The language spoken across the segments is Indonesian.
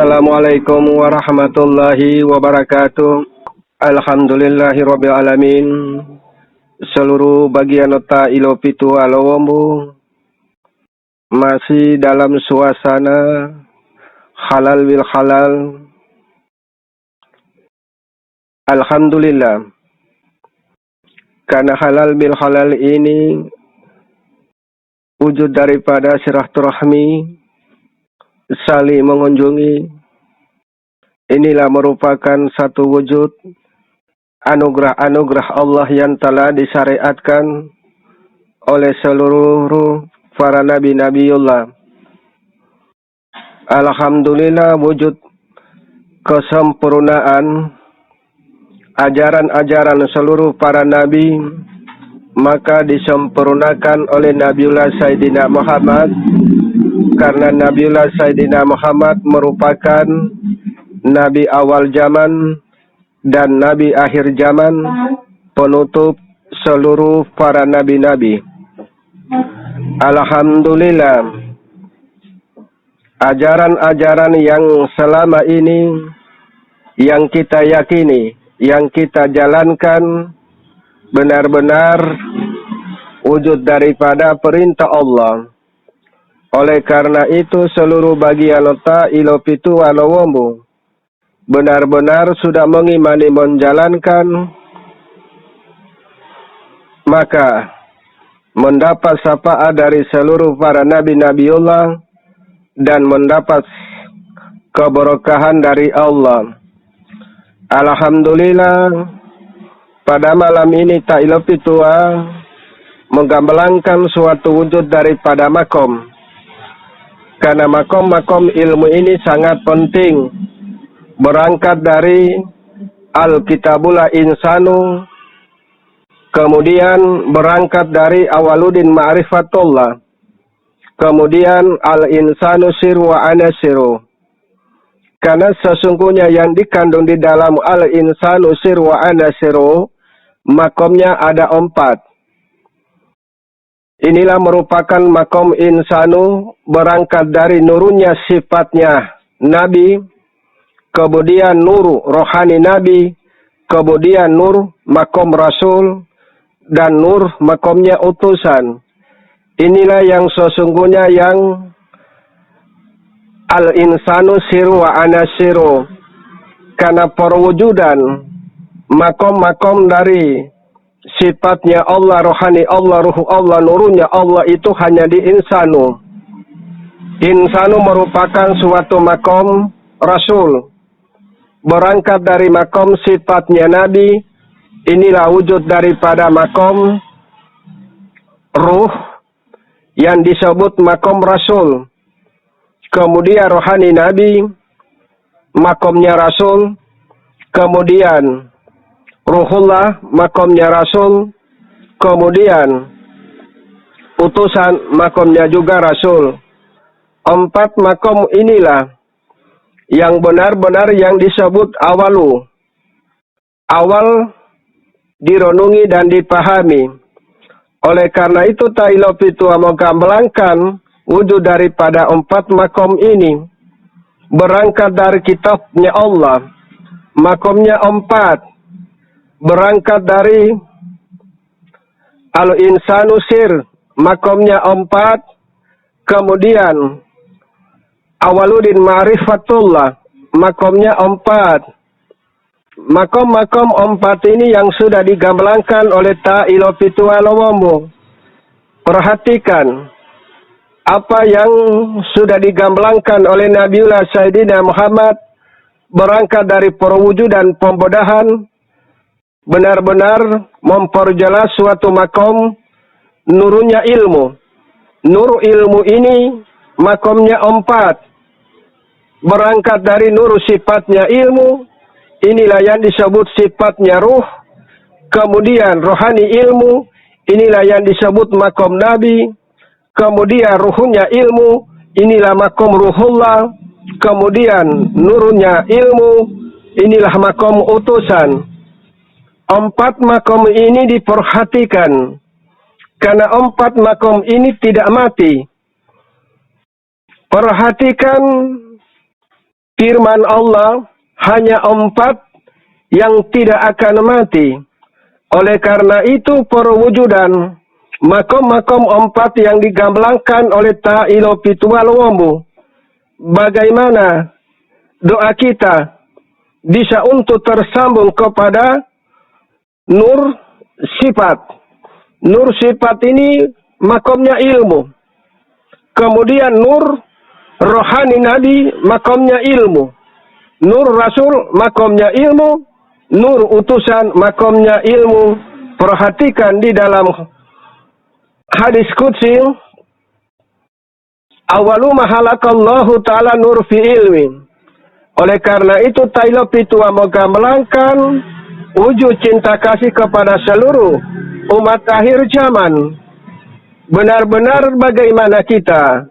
Assalamualaikum warahmatullahi wabarakatuh. Alhamdulillahirabbil alamin. Seluruh bagian nota ilo pitu alowombu masih dalam suasana halal bil halal. Alhamdulillah, karena halal bil halal ini wujud daripada silaturahmi, saling mengunjungi. Inilah merupakan satu wujud anugerah-anugerah Allah yang telah disyariatkan oleh seluruh para nabi-nabiullah. Alhamdulillah, wujud kesempurnaan ajaran-ajaran seluruh para nabi maka disempurnakan oleh Nabiullah Sayyidina Muhammad, karena Nabiullah Sayyidina Muhammad merupakan nabi awal zaman dan nabi akhir zaman, penutup seluruh para nabi-nabi. Alhamdulillah, ajaran-ajaran yang selama ini yang kita yakini, yang kita jalankan benar-benar wujud daripada perintah Allah. Oleh karena itu seluruh bagian nota ilo pitu alowombu benar-benar sudah mengimani menjalankan, maka mendapat syafaat dari seluruh para nabi-nabiullah dan mendapat keberkahan dari Allah. Alhamdulillah, pada malam ini Ta'ilo Pitua menggambarkan suatu wujud daripada makom. Karena makom-makom ilmu ini sangat penting. Berangkat dari Al-Kitabul Insanu, kemudian berangkat dari Awaludin Ma'rifatullah, kemudian Al-Insanu Siru wa Anasiru. Karena sesungguhnya yang dikandung di dalam Al-Insanu Siru wa Anasiru, makomnya ada 4. Inilah merupakan makom insanu, berangkat dari nurunnya sifatnya Nabi, kemudian nur rohani Nabi, kemudian nur makom Rasul, dan nur makomnya utusan. Inilah yang sesungguhnya yang al-insanu siru wa anasiru. Karena perwujudan makom-makom dari sifatnya Allah, rohani Allah, ruh Allah, nurunnya Allah itu hanya di insanu. Insanu merupakan suatu makom Rasul. Berangkat dari makom sifatnya Nabi, inilah wujud daripada makom ruh yang disebut makom Rasul. Kemudian rohani Nabi, makomnya Rasul. Kemudian Ruhullah, makomnya Rasul. Kemudian utusan, makomnya juga Rasul. 4 makom inilah yang benar-benar yang disebut awalu. Awal direnungi dan dipahami. Oleh karena itu Ta'ilo Pitua menggambarkan wujud daripada 4 makom ini. Berangkat dari kitabnya Allah, makomnya 4. Berangkat dari Al-Insanu Sir, makomnya 4. Kemudian Awaludin Ma'rifatullah, makomnya 4. Makom-makom 4 ini yang sudah digambarkan oleh Ta'ilo Pitua Lowombo. Perhatikan apa yang sudah digambarkan oleh Nabiullah Sayyidina Muhammad, berangkat dari perwujudan pembedahan, benar-benar memperjelas suatu makom nurunnya ilmu. Nur ilmu ini makomnya 4. Berangkat dari nur sifatnya ilmu, inilah yang disebut sifatnya ruh. Kemudian rohani ilmu, inilah yang disebut makom Nabi. Kemudian ruhnya ilmu, inilah makom Ruhullah. Kemudian nurnya ilmu, inilah makom utusan. 4 makom ini diperhatikan, karena 4 makom ini tidak mati. Perhatikan firman Allah hanya 4 yang tidak akan mati. Oleh karena itu perwujudan makom-makom 4 yang digamblangkan oleh ta'ilo pitual wombu. Bagaimana doa kita bisa untuk tersambung kepada nur sifat. Nur sifat ini makomnya ilmu. Kemudian nur rohani Nabi makomnya ilmu. Nur Rasul makomnya ilmu. Nur utusan makomnya ilmu. Perhatikan di dalam hadis qudsi, awalu mahalakallahu ta'ala nur fi ilmi. Oleh karena itu Tailo Pitua moga melangkan wujud cinta kasih kepada seluruh umat akhir zaman. Benar-benar bagaimana kita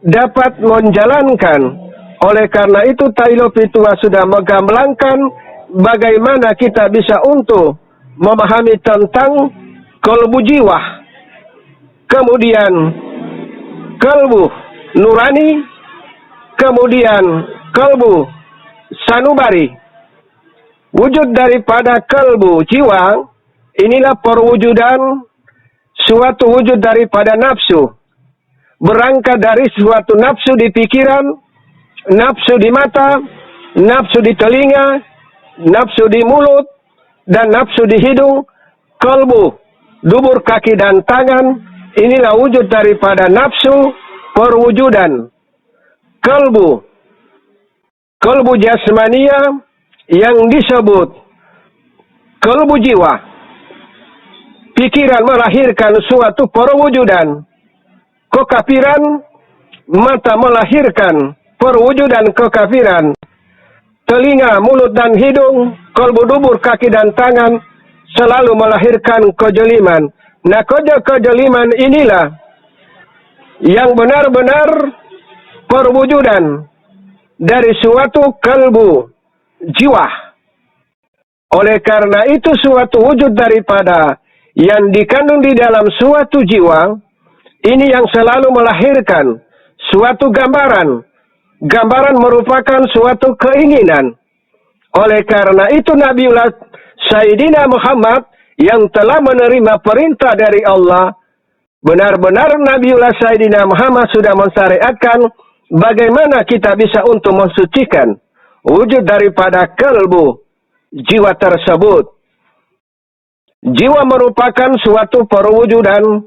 dapat menjalankan. Oleh karena itu Tailo Pitua sudah moga melangkan bagaimana kita bisa untuk memahami tentang kalbu jiwa. Kemudian kalbu nurani, kemudian kalbu sanubari. Wujud daripada kalbu jiwa, inilah perwujudan suatu wujud daripada nafsu. Berangkat dari suatu nafsu di pikiran, nafsu di mata, nafsu di telinga, nafsu di mulut, dan nafsu di hidung, kalbu, dubur kaki dan tangan. Inilah wujud daripada nafsu perwujudan. Kalbu jasmania yang disebut kalbu jiwa. Pikiran melahirkan suatu perwujudan. Kekafiran, mata melahirkan perwujudan kekafiran. Telinga, mulut dan hidung, kalbu dubur kaki dan tangan selalu melahirkan kejeliman. Nah, kejeliman inilah yang benar-benar perwujudan dari suatu kalbu jiwa. Oleh karena itu suatu wujud daripada yang dikandung di dalam suatu jiwa, ini yang selalu melahirkan suatu gambaran. Gambaran merupakan suatu keinginan. Oleh karena itu Nabiullah Sayyidina Muhammad yang telah menerima perintah dari Allah, benar-benar Nabiullah Sayyidina Muhammad sudah mensyariatkan bagaimana kita bisa untuk mensucikan wujud daripada kalbu jiwa tersebut. Jiwa merupakan suatu perwujudan,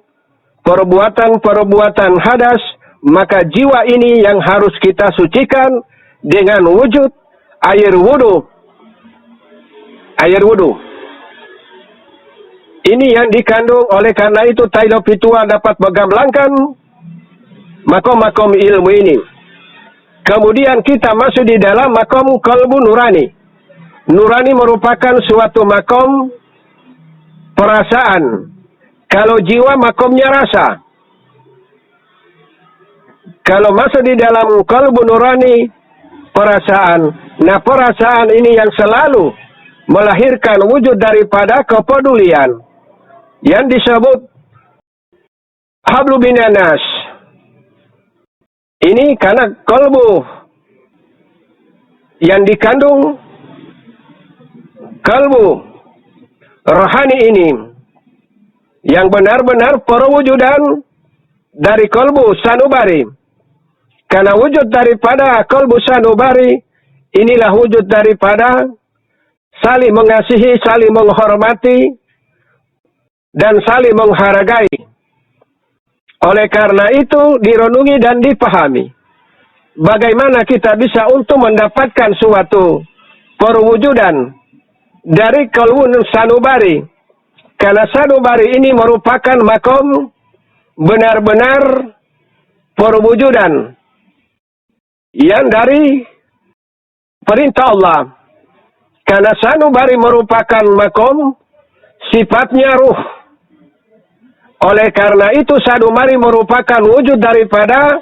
perbuatan-perbuatan hadas, maka jiwa ini yang harus kita sucikan dengan wujud air wudu. Air wudu. Ini yang dikandung, oleh karena itu Tailo Pitua dapat menggamblangkan makom-makom ilmu ini. Kemudian kita masuk di dalam makom kalbu nurani. Nurani merupakan suatu makom perasaan. Kalau jiwa makomnya rasa. Kalau masuk di dalam kalbu nurani, perasaan. Nah, perasaan ini yang selalu melahirkan wujud daripada kepedulian. Yang disebut hablu binanas. Ini karena kalbu yang dikandung kalbu rohani ini. Yang benar-benar perwujudan dari kalbu sanubari. Karena wujud daripada kalbu sanubari, inilah wujud daripada saling mengasihi, saling menghormati, dan saling menghargai. Oleh karena itu, direnungi dan dipahami. Bagaimana kita bisa untuk mendapatkan suatu perwujudan dari kalbu sanubari. Karena sanubari ini merupakan makom benar-benar perwujudan yang dari perintah Allah. Karena sanubari merupakan makom sifatnya ruh. Oleh karena itu sanubari merupakan wujud daripada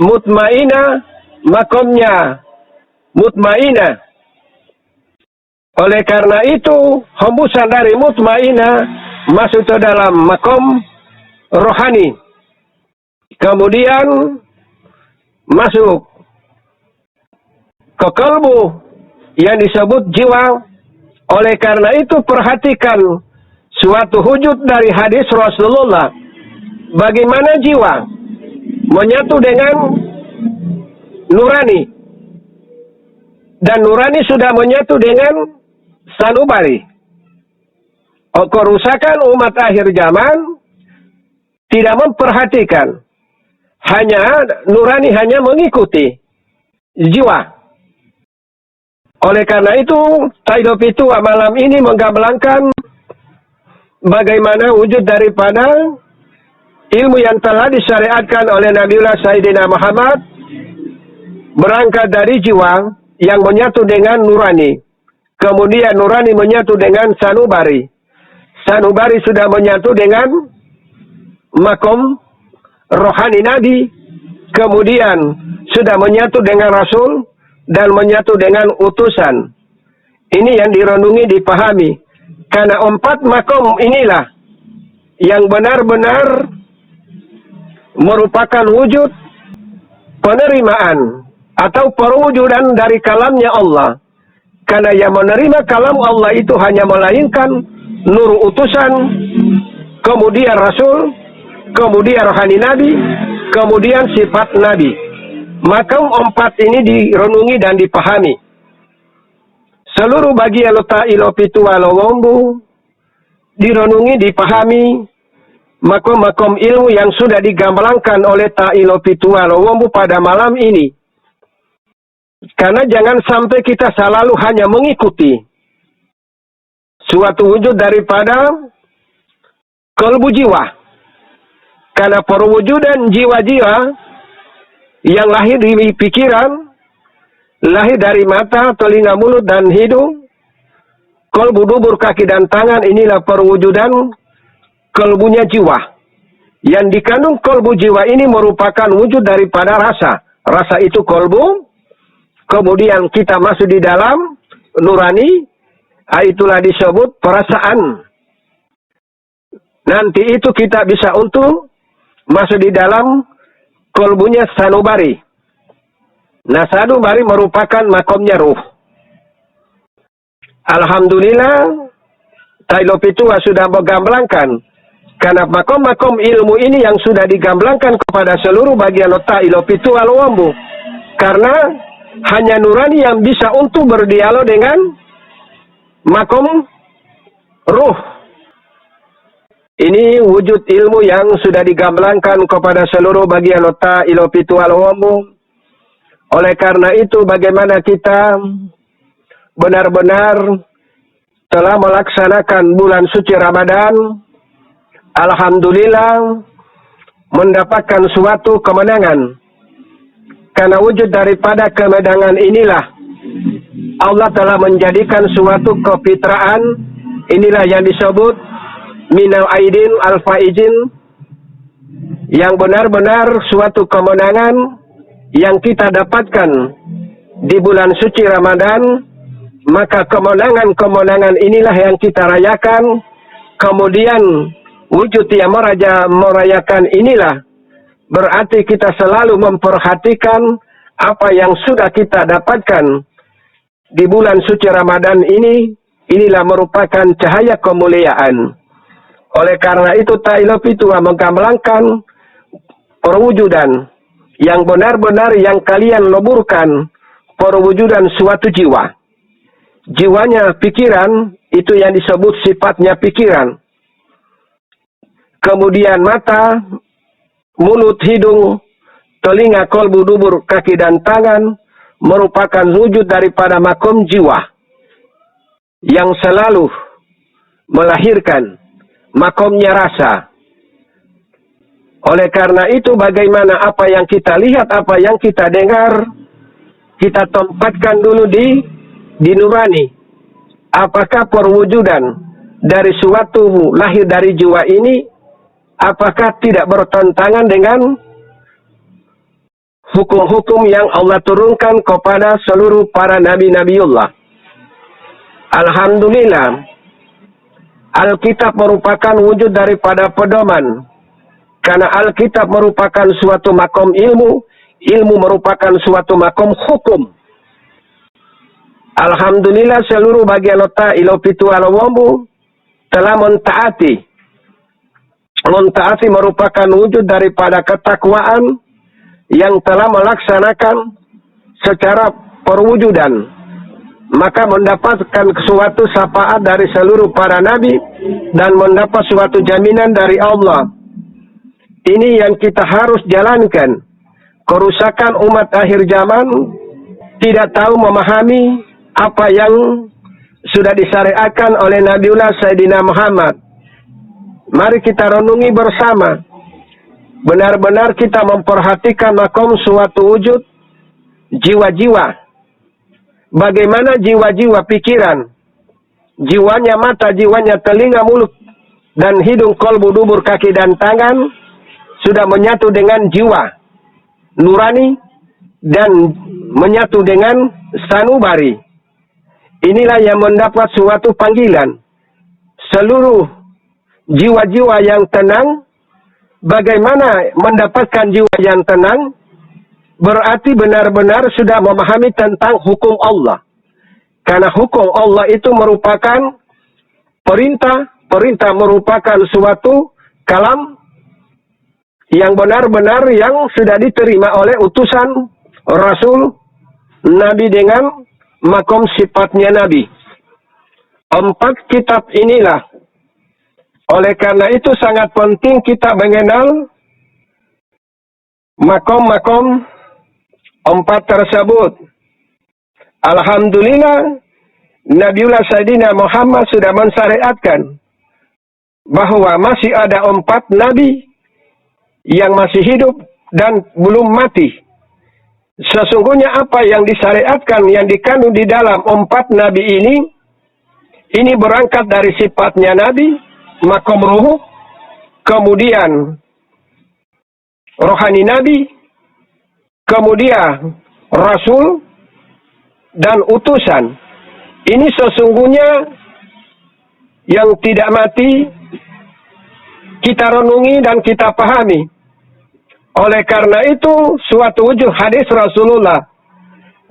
mutmainah, makomnya mutmainah. Oleh karena itu hembusan dari mutmainah masuk ke dalam makom rohani. Kemudian masuk ke kalbu yang disebut jiwa. Oleh karena itu perhatikan suatu wujud dari hadis Rasulullah. Bagaimana jiwa menyatu dengan nurani. Dan nurani sudah menyatu dengan sanubari. Kerusakan umat akhir zaman tidak memperhatikan. Hanya nurani hanya mengikuti jiwa. Oleh karena itu, Taidop itu malam ini menggabungkan bagaimana wujud daripada ilmu yang telah disyariatkan oleh Nabiullah Sayyidina Muhammad berangkat dari jiwa yang menyatu dengan nurani. Kemudian nurani menyatu dengan sanubari. Sanubari sudah menyatu dengan makom rohani Nabi. Kemudian sudah menyatu dengan Rasul dan menyatu dengan utusan. Ini yang direnungi, dipahami. Karena 4 makom inilah yang benar-benar merupakan wujud penerimaan atau perwujudan dari kalamnya Allah. Karena yang menerima kalam Allah itu hanya melainkan nur utusan, kemudian Rasul, kemudian rohani Nabi, kemudian sifat Nabi. Makam 4 ini direnungi dan dipahami. Seluruh bagian letak ilopitu walawombu direnungi, dipahami. Makom-makom ilmu yang sudah digambarkan oleh Ta'ilopitu walawombu pada malam ini. Karena jangan sampai kita selalu hanya mengikuti suatu wujud daripada kalbu jiwa. Karena perwujudan jiwa-jiwa yang lahir di pikiran, lahir dari mata, telinga, mulut, dan hidung, kalbu, dubur, kaki, dan tangan, inilah perwujudan kalbunya jiwa. Yang dikandung kalbu jiwa ini merupakan wujud daripada rasa. Rasa itu kalbu, kemudian kita masuk di dalam nurani, itulah disebut perasaan. Nanti itu kita bisa untuk masuk di dalam kalbunya sanubari. Nah, sanubari merupakan makomnya ruh. Alhamdulillah, Taidop itu sudah menggamblangkan. Karena makom-makom ilmu ini yang sudah digamblangkan kepada seluruh bagian otak ilopitu alwambu. Karena hanya nurani yang bisa untuk berdialog dengan makom ruh. Ini wujud ilmu yang sudah digamblangkan kepada seluruh bagian otak ilopitu alwambu. Oleh karena itu, bagaimana kita benar-benar telah melaksanakan bulan suci Ramadan, alhamdulillah mendapatkan suatu kemenangan. Karena wujud daripada kemenangan inilah Allah telah menjadikan suatu kefitraan. Inilah yang disebut minal aidin al-faizin, yang benar-benar suatu kemenangan yang kita dapatkan di bulan suci Ramadan. Maka kemenangan-kemenangan inilah yang kita rayakan. Kemudian wujud yang merayakan inilah berarti kita selalu memperhatikan apa yang sudah kita dapatkan di bulan suci Ramadan ini. Inilah merupakan cahaya kemuliaan. Oleh karena itu Taidop itu menggamblangkan perwujudan yang benar-benar yang kalian leburkan, perwujudan suatu jiwa. Jiwanya pikiran, itu yang disebut sifatnya pikiran. Kemudian mata, mulut, hidung, telinga, kolbu, dubur, kaki, dan tangan merupakan wujud daripada makom jiwa yang selalu melahirkan makomnya rasa. Oleh karena itu, bagaimana apa yang kita lihat, apa yang kita dengar, kita tempatkan dulu di nurani. Apakah perwujudan dari suatu lahir dari jiwa ini, apakah tidak bertentangan dengan hukum-hukum yang Allah turunkan kepada seluruh para nabi-nabiullah? Alhamdulillah, Alkitab merupakan wujud daripada pedoman. Karena Alkitab merupakan suatu makom ilmu, ilmu merupakan suatu makom hukum. Alhamdulillah seluruh bagian otak ilo pitu alawambu telah mentaati. Mentaati merupakan wujud daripada ketakwaan yang telah melaksanakan secara perwujudan. Maka mendapatkan suatu syafaat dari seluruh para nabi dan mendapat suatu jaminan dari Allah. Ini yang kita harus jalankan. Kerusakan umat akhir zaman tidak tahu memahami apa yang sudah disyariatkan oleh Nabiullah Sayyidina Muhammad. Mari kita renungi bersama. Benar-benar kita memperhatikan makom suatu wujud jiwa-jiwa. Bagaimana jiwa-jiwa pikiran, jiwanya mata, jiwanya telinga, mulut, dan hidung, kolbu, dubur, kaki, dan tangan sudah menyatu dengan jiwa nurani dan menyatu dengan sanubari. Inilah yang mendapat suatu panggilan. Seluruh jiwa-jiwa yang tenang, bagaimana mendapatkan jiwa yang tenang? Berarti benar-benar sudah memahami tentang hukum Allah. Karena hukum Allah itu merupakan perintah. Perintah merupakan suatu kalam yang benar-benar yang sudah diterima oleh utusan Rasul Nabi dengan makom sifatnya Nabi. 4 kitab inilah. Oleh karena itu sangat penting kita mengenal makom-makom 4 tersebut. Alhamdulillah Nabiullah Sayyidina Muhammad sudah mensyariatkan bahwa masih ada 4 nabi yang masih hidup dan belum mati. Sesungguhnya apa yang disyariatkan, yang dikandung di dalam 4 nabi ini berangkat dari sifatnya nabi, makom ruh, kemudian rohani nabi, kemudian Rasul dan utusan. Ini sesungguhnya yang tidak mati kita renungi dan kita pahami. Oleh karena itu suatu wujud hadis Rasulullah,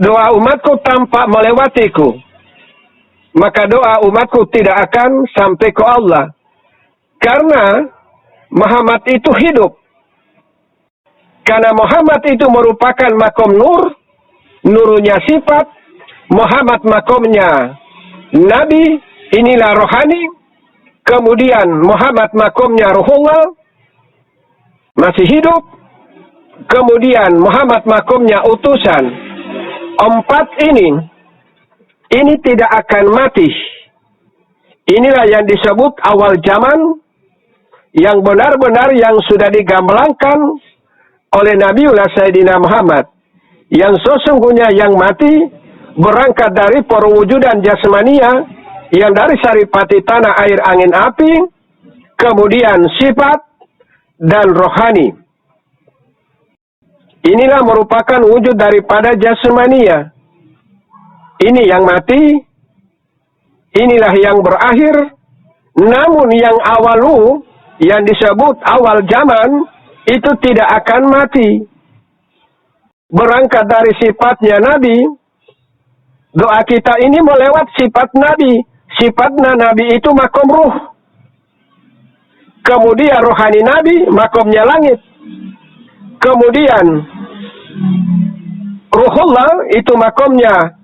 doa umatku tanpa melewatiku, maka doa umatku tidak akan sampai ke Allah. Karena Muhammad itu hidup. Karena Muhammad itu merupakan makom nur, nurnya sifat, Muhammad makomnya Nabi, inilah rohani, kemudian Muhammad makomnya ruhullah, masih hidup, kemudian Muhammad makomnya utusan. 4 ini tidak akan mati. Inilah yang disebut awal zaman, yang benar-benar yang sudah digamblangkan oleh Nabiullah Sayyidina Muhammad, yang sesungguhnya yang mati berangkat dari perwujudan jasmania yang dari saripati tanah air angin api, kemudian sifat dan rohani. Inilah merupakan wujud daripada jasmania. Ini yang mati, inilah yang berakhir. Namun yang awalu, yang disebut awal zaman, itu tidak akan mati. Berangkat dari sifatnya Nabi, doa kita ini melewat sifat Nabi. Sifatnya Nabi itu makom ruh. Kemudian rohani Nabi, makomnya langit. Kemudian ruhullah itu makomnya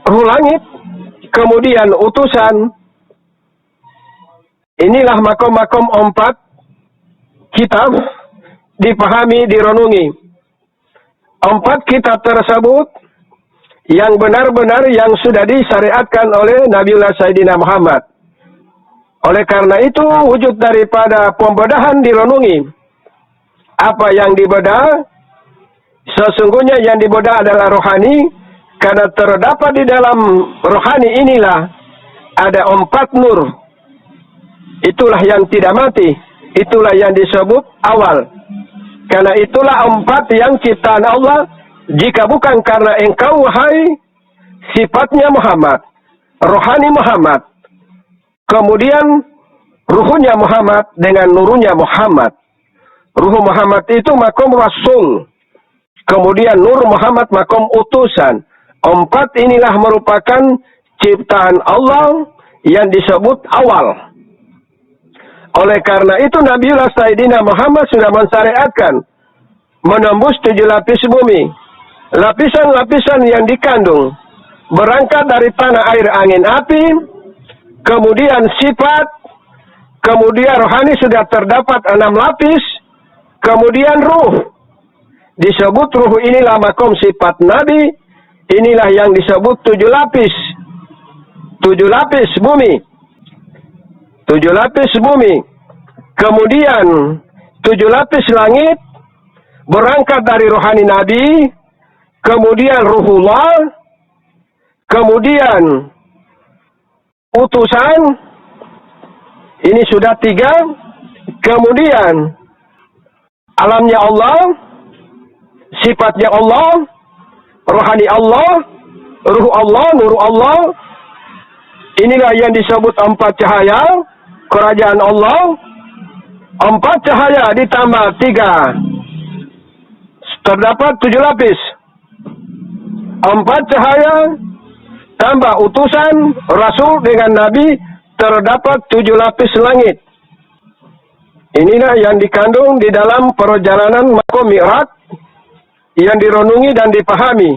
ruh langit. Kemudian utusan. Inilah makom-makom 4 kitab dipahami, direnungi. 4 kitab tersebut yang benar-benar yang sudah disyariatkan oleh Nabiullah Sayyidina Muhammad. Oleh karena itu wujud daripada pembedahan direnungi. Apa yang dibedah? Sesungguhnya yang dibedah adalah rohani, karena terdapat di dalam rohani inilah ada 4 nur. Itulah yang tidak mati. Itulah yang disebut awal. Karena itulah 4 yang ciptaan Allah. Jika bukan karena engkau, wahai sifatnya Muhammad, rohani Muhammad, kemudian ruhnya Muhammad dengan nurunya Muhammad. Ruh Muhammad itu makom Rasul. Kemudian nur Muhammad makom utusan. Empat inilah merupakan ciptaan Allah yang disebut awal. Oleh karena itu Nabiullah Sayyidina Muhammad sudah mensyariatkan menembus 7 lapis bumi. Lapisan-lapisan yang dikandung berangkat dari tanah, air, angin, api, kemudian sifat, kemudian rohani sudah terdapat 6 lapis, kemudian ruh. Disebut ruh inilah makom sifat Nabi, inilah yang disebut 7 lapis. 7 lapis bumi. 7 lapis bumi. Kemudian 7 lapis langit berangkat dari rohani Nabi, kemudian ruhullah, kemudian utusan, ini sudah 3, kemudian alamnya Allah, sifatnya Allah, rohani Allah, ruh Allah, nur Allah. Inilah yang disebut 4 cahaya kerajaan Allah. 4 cahaya ditambah 3, terdapat 7 lapis. 4 cahaya tambah utusan Rasul dengan Nabi, terdapat 7 lapis langit. Inilah yang dikandung di dalam perjalanan makom Mi'raj yang direnungi dan dipahami.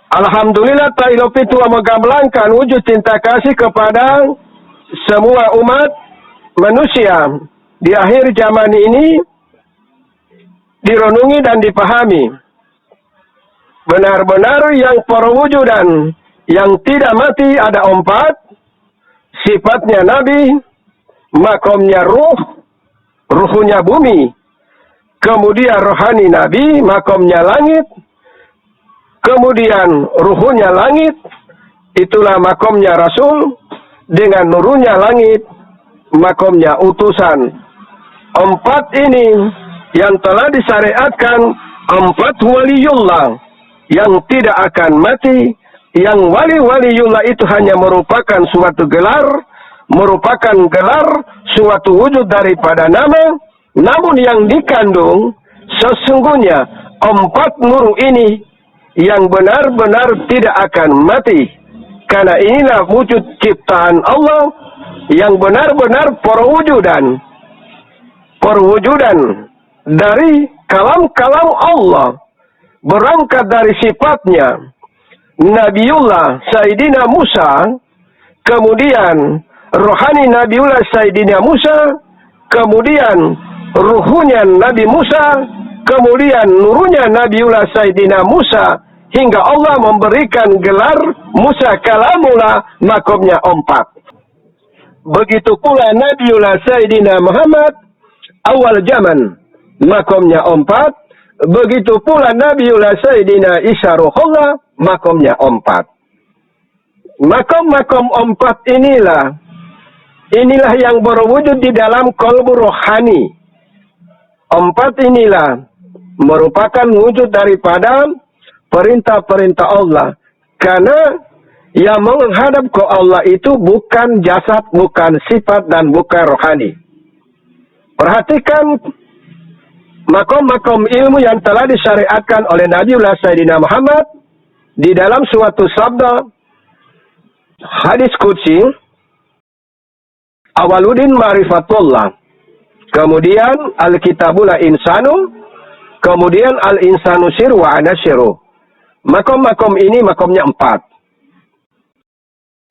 Alhamdulillah Tailopi tua menggamblangkan wujud cinta kasih kepada semua umat manusia di akhir zaman ini direnungi dan dipahami. Benar-benar yang perwujudan yang tidak mati ada 4. Sifatnya Nabi, makomnya ruh, ruhnya bumi. Kemudian rohani Nabi, makomnya langit. Kemudian ruhnya langit, itulah makomnya Rasul. Dengan nurunya langit, makomnya utusan. 4 ini yang telah disyariatkan, 4 waliullah yang tidak akan mati. Yang wali-waliullah itu hanya merupakan suatu gelar, merupakan gelar suatu wujud daripada nama, namun yang dikandung sesungguhnya 4 nur ini yang benar-benar tidak akan mati. Karena inilah wujud ciptaan Allah yang benar-benar perwujudan dari kalam-kalam Allah, berangkat dari sifatnya Nabiullah Sayyidina Musa, kemudian rohani Nabiullah Sayyidina Musa, kemudian ruhunya Nabi Musa, kemudian nurunya Nabiullah Sayyidina Musa, hingga Allah memberikan gelar Musa Kalamullah, makomnya 4. Begitu pula Nabiullah Sayyidina Muhammad awal zaman, makomnya 4. Begitu pula Nabiullah Sayyidina Isa Ruhullah, makomnya 4. Makom-makom 4 inilah yang berwujud di dalam kolbu rohani. 4 inilah merupakan wujud daripada perintah-perintah Allah. Karena yang menghadap ke Allah itu bukan jasad, bukan sifat, dan bukan rohani. Perhatikan makom-makom ilmu yang telah disyariatkan oleh Nabiullah Sayyidina Muhammad di dalam suatu sabda hadis qudsi, awaludin ma'rifatullah, kemudian al-kitabul insanu, kemudian al-insanu sir wa ana siru. Makom-makom ini makomnya 4.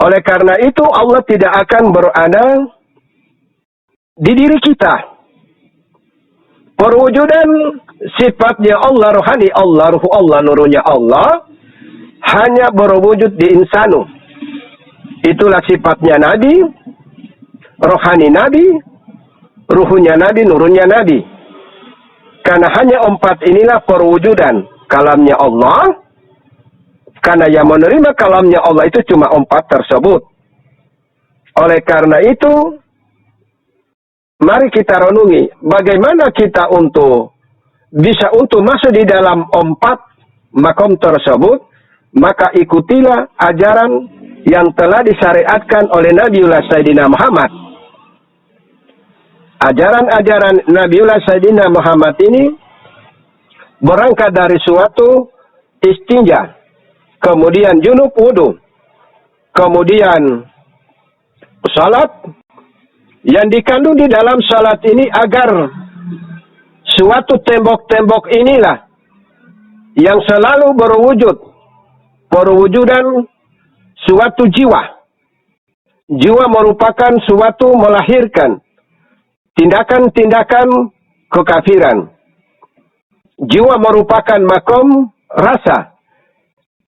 Oleh karena itu Allah tidak akan berada di diri kita. Perwujudan sifatnya Allah, rohani Allah, ruh Allah, nurunya Allah, hanya berwujud di insanu. Itulah sifatnya Nabi, rohani Nabi, ruhunya Nabi, nurunya Nabi. Karena hanya 4 inilah perwujudan kalamnya Allah. Karena yang menerima kalamnya Allah itu cuma 4 tersebut. Oleh karena itu, mari kita renungi bagaimana kita bisa masuk di dalam 4 makom tersebut. Maka ikutilah ajaran yang telah disyariatkan oleh Nabiullah Sayyidina Muhammad. Ajaran-ajaran Nabiullah Sayyidina Muhammad ini berangkat dari suatu istinja. kemudian junub wudu, kemudian salat. Yang dikandung di dalam salat ini agar suatu tembok-tembok inilah yang selalu berwujud, perwujudan suatu jiwa. Jiwa merupakan suatu melahirkan tindakan-tindakan kekafiran. Jiwa merupakan makom rasa.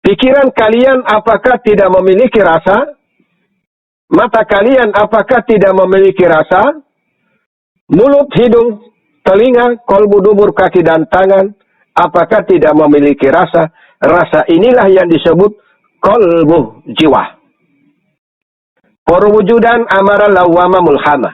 Pikiran kalian apakah tidak memiliki rasa? Mata kalian apakah tidak memiliki rasa? Mulut, hidung, telinga, kolbu, dubur, kaki, dan tangan apakah tidak memiliki rasa? Rasa inilah yang disebut kolbu, jiwa. Perwujudan amara lawama mulhama.